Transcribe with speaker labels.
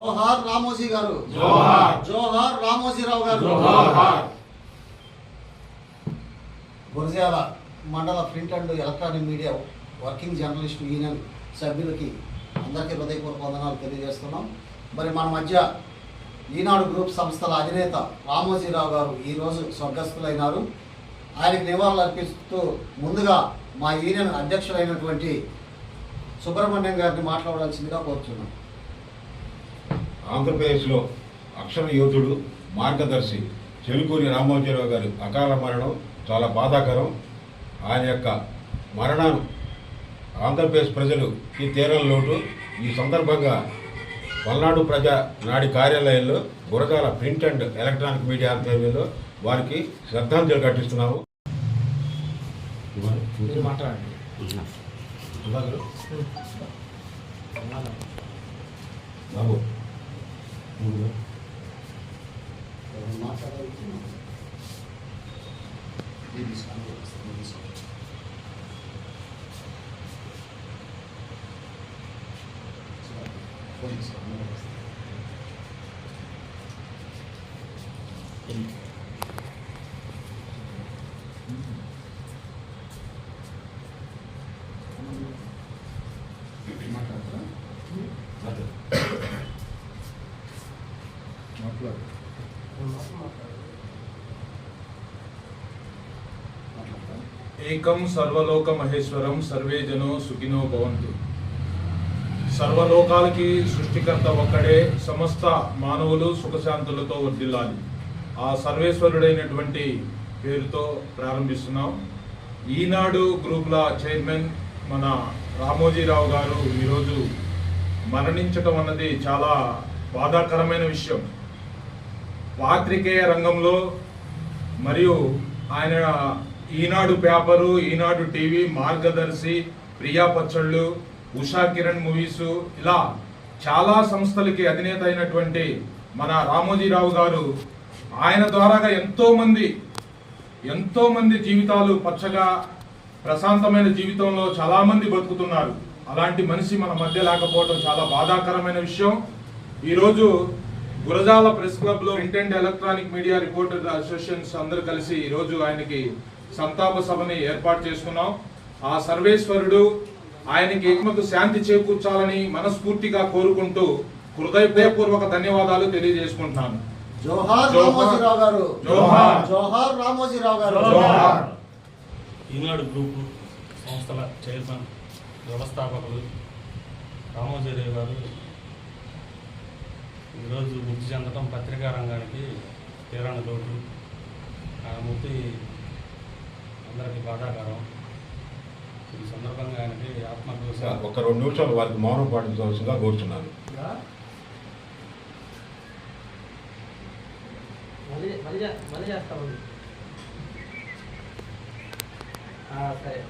Speaker 1: జోహార్ రామోజీ గారు, జోహార్ రామోజీరావు గారు. గురజాల మండల print and electronic media working journalist union సభ్యులకి అందరికీ హృదయపూర్వక వందనాలు తెలియజేస్తున్నాం. మరి మన మధ్య ఈనాడు గ్రూప్ సంస్థల అధినేత రామోజీరావు గారు ఈరోజు స్వర్గస్థులైనారు. ఆయనకి నివాళులు అర్పిస్తూ ముందుగా మా యూనియన్ అధ్యక్షులైనటువంటి సుబ్రహ్మణ్యం గారిని మాట్లాడాల్సిందిగా కోరుతున్నాం.
Speaker 2: ఆంధ్రప్రదేశ్లో అక్షర యోధుడు, మార్గదర్శి చెలుకూరి రామోజీరావు గారి అకాల మరణం చాలా బాధాకరం. ఆయన యొక్క మరణాన్ని ఆంధ్రప్రదేశ్ ప్రజలు ఈ తీరం లోటు. ఈ సందర్భంగా పల్నాడు ప్రజా నాడి కార్యాలయంలో Gurazala print and electronic media ఆధ్వర్యంలో వారికి శ్రద్ధాంజలి ఘటిస్తున్నాము. బాబు
Speaker 3: ఏకం సర్వలోక మహేశ్వరం సర్వే జనో సుఖినో భవంతు. సర్వలోకాలకి సృష్టికర్త ఒక్కడే, సమస్త మానవులు సుఖశాంతులతో వర్ధిల్లాలి. ఆ సర్వేశ్వరుడైనటువంటి పేరుతో ప్రారంభిస్తున్నాం. ఈనాడు గ్రూపుల చైర్మన్ మన రామోజీరావు గారు ఈరోజు మరణించటం అన్నది చాలా బాధాకరమైన విషయం. పాత్రికేయ రంగంలో మరియు ఆయన ఈనాడు పేపరు, ఈనాడు టీవీ, మార్గదర్శి, ప్రియా పచ్చళ్ళు, ఉషా కిరణ్ మూవీసు, ఇలా చాలా సంస్థలకి అధినేత అయినటువంటి మన రామోజీరావు గారు ఆయన ద్వారాగా ఎంతో మంది జీవితాలు పచ్చగా ప్రశాంతమైన జీవితంలో చాలా మంది బతుకుతున్నారు. అలాంటి మనిషి మన మధ్య లేకపోవడం చాలా బాధాకరమైన విషయం. ఈరోజు గురజాల ప్రెస్ క్లబ్ లో print and electronic media reporter associations అందరూ కలిసి ఈరోజు ఆయనకి సంతాప సభని ఏర్పాటు చేసుకున్నాం. ఆ సర్వేశ్వరుడు ఆయనకి ఆత్మకు శాంతి చేకూర్చాలని మనస్ఫూర్తిగా కోరుకుంటూ హృదయపూర్వక ధన్యవాదాలు తెలియజేసుకుంటున్నాను.
Speaker 1: జోహార్ రామోజీరావు గారు, జోహార్ జోహార్ రామోజీరావు గారు, జోహార్.
Speaker 4: ఈనాడు గ్రూప్ సంస్థల చైర్మన్, వ్యవస్థాపకులు రామోజీరావు గారు ఈరోజు మృతి చెందడం పత్రికా రంగానికి తీరాని లోటు. ఆ మృతి అందరికీ బాధాకరం. ఈ సందర్భంగా ఆయనకి ఆత్మకు
Speaker 2: ఒక 2 నిమిషాలు వారికి మౌనం పాటించవలసిందిగా కోరుతున్నాను.
Speaker 5: మళ్ళీ చేస్తామండి. సరే.